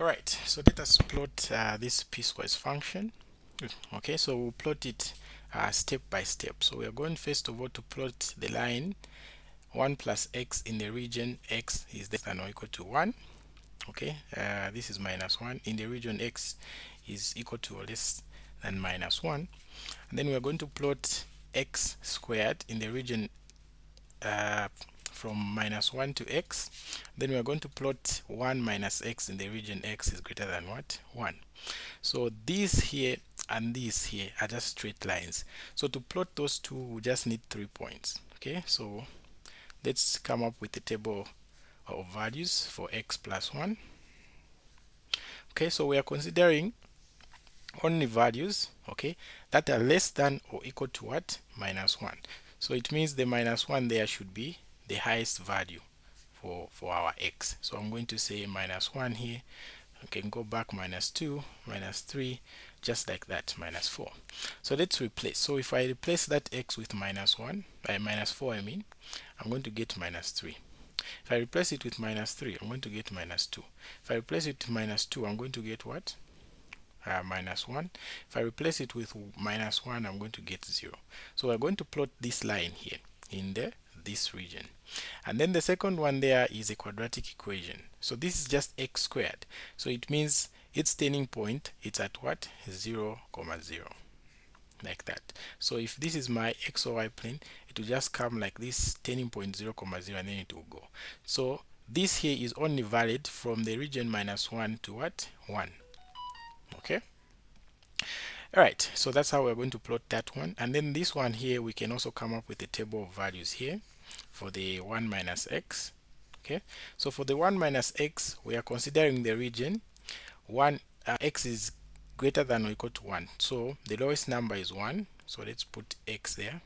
Alright, so let us plot this piecewise function. Okay, so we'll plot it step by step. So we are going first of all to plot the line 1 plus x in the region x is less than or equal to 1. Okay, this is minus 1 in the region x is equal to or less than minus 1. And then we are going to plot x squared in the region from minus 1 to x. Then we are going to plot 1 minus x in the region x is greater than what? 1. So these here and these here are just straight lines. So to plot those two, we just need 3 points. Okay, so let's come up with a table of values for x plus 1. Okay, so we are considering only values, okay, that are less than or equal to what? Minus 1. So it means the minus 1 there should be the highest value for our x. So I'm going to say minus 1 here. I can go back minus 2, minus 3, just like that, minus 4. So let's replace. So if I replace that x with minus 1, minus 4 I mean, I'm going to get minus 3. If I replace it with minus 3, I'm going to get minus 2. If I replace it with minus 2, I'm going to get what? Minus 1. If I replace it with minus 1, I'm going to get 0. So we're going to plot this line here in this region. And then the second one there is a quadratic equation. So this is just x squared. So it means its turning point, it's at what? 0, 0. Like that. So if this is my x or y plane, it will just come like this, turning point 0, 0, and then it will go. So this here is only valid from the region minus 1 to what? 1. Okay. Alright, so that's how we're going to plot that one. And then this one here, we can also come up with a table of values here for the 1 minus x. Okay, so for the 1 minus x, we are considering the region 1, x is greater than or equal to 1. So the lowest number is 1. So let's put x there.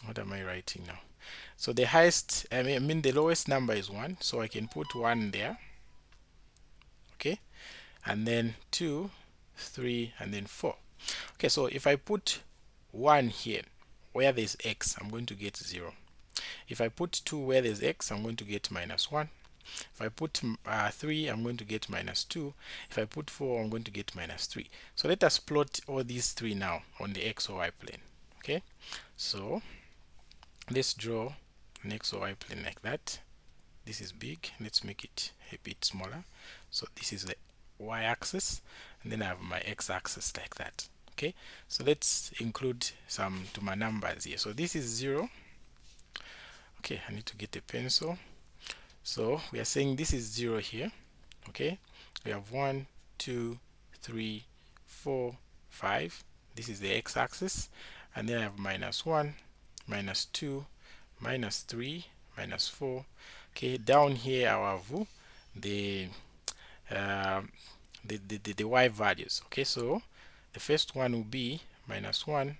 What am I writing now? So the highest, I mean the lowest number is 1. So I can put 1 there. Okay, and then 2, 3, and then 4. Okay, so if I put 1 here where there's x, I'm going to get 0. If I put 2 where there's x, I'm going to get minus 1. If I put 3, I'm going to get minus 2. If I put 4, I'm going to get minus 3. So let us plot all these 3 now on the x or y plane. Okay, so let's draw an x or y plane like that. This is big. Let's make it a bit smaller. So this is the y-axis, and then I have my x-axis like that. Okay, so let's include some to my numbers here. So this is 0. Okay, I need to get a pencil. So we are saying this is 0 here. Okay, we have 1, 2, 3, 4, 5. This is the x-axis, and then I have minus 1, minus 2, minus 3, minus 4. Okay, down here I have the y values. Okay, so the first one will be minus 1,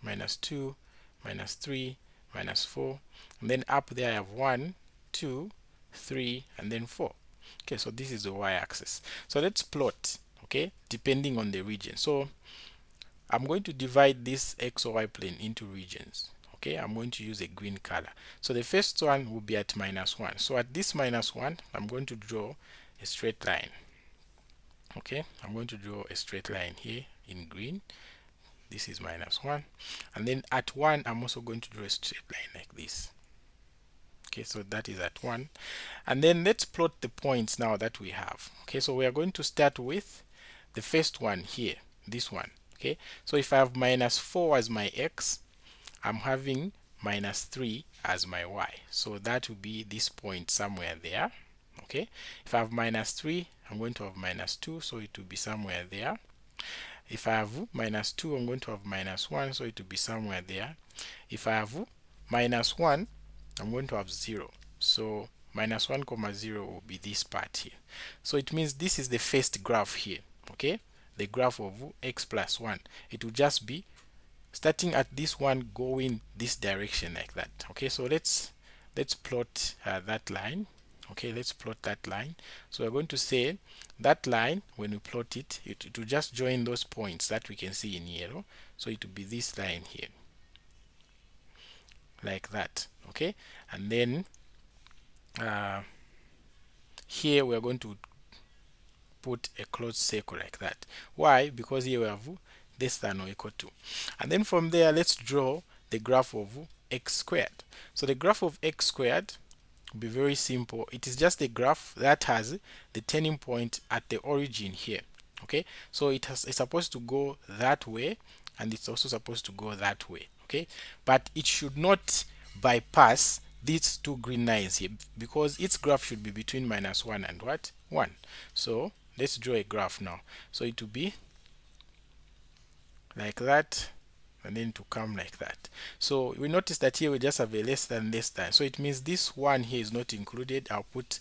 minus 2, minus 3, minus 4, and then up there I have 1, 2, 3, and then 4. Okay, so this is the y-axis. So let's plot, okay, depending on the region. So I'm going to divide this x or y plane into regions. Okay, I'm going to use a green color. So the first one will be at minus 1. So at this minus 1, I'm going to draw a straight line. Okay, I'm going to draw a straight line here in green. This is minus 1. And then at 1, I'm also going to draw a straight line like this. Okay, so that is at 1. And then let's plot the points now that we have. Okay, so we are going to start with the first one here, this one. Okay, so if I have minus 4 as my x, I'm having minus 3 as my y. So that will be this point somewhere there. Okay, if I have minus 3, I'm going to have minus 2, so it will be somewhere there. If I have minus 2, I'm going to have minus 1, so it will be somewhere there. If I have minus 1, I'm going to have 0. So minus 1 comma 0 will be this part here. So it means this is the first graph here. Okay, the graph of x plus 1. It will just be starting at this one going this direction like that. Okay, so let's plot that line. Okay, let's plot that line. So we're going to say that line, when we plot it, it will just join those points that we can see in yellow. So it will be this line here, like that. Okay, and then here we're going to put a closed circle like that. Why? Because here we have less than or equal to. And then from there, let's draw the graph of x squared. So the graph of x squared will be very simple. It is just a graph that has the turning point at the origin here. Okay, so it's supposed to go that way, and it's also supposed to go that way. Okay, but it should not bypass these two green lines here, because its graph should be between -1 and what? 1. So let's draw a graph now. So it will be like that, and then to come like that. So we notice that here we just have a less than, so it means this one here is not included. I'll put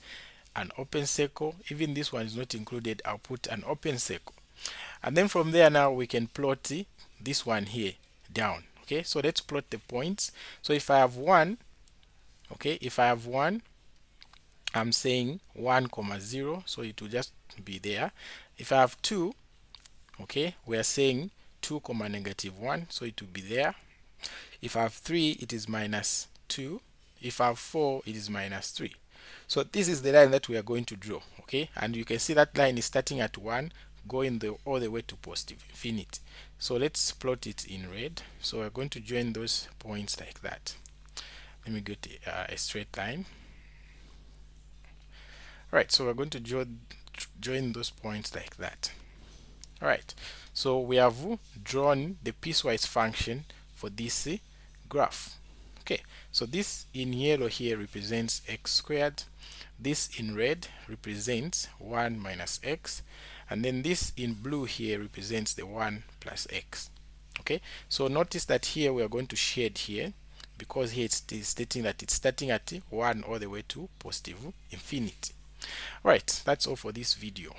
an open circle. Even this one is not included. I'll put an open circle. And then from there, now we can plot this one here down. Okay, so let's plot the points. So if I have 1, okay, if I have 1, I'm saying 1, 0, so it will just be there. If I have 2, okay, we are saying 2, -1, so it will be there. If I have 3, it is -2. If I have 4, it is -3. So this is the line that we are going to draw. Okay, and you can see that line is starting at 1, going all the way to positive infinity. So let's plot it in red. So we're going to join those points like that. Let me get a straight line. Right, so we're going to join those points like that. All right, so we have drawn the piecewise function for this graph. Okay, so this in yellow here represents x squared, this in red represents 1 minus x, and then this in blue here represents the 1 plus x. Okay, so notice that here we are going to shade here, because here it's stating that it's starting at 1 all the way to positive infinity. Right, that's all for this video.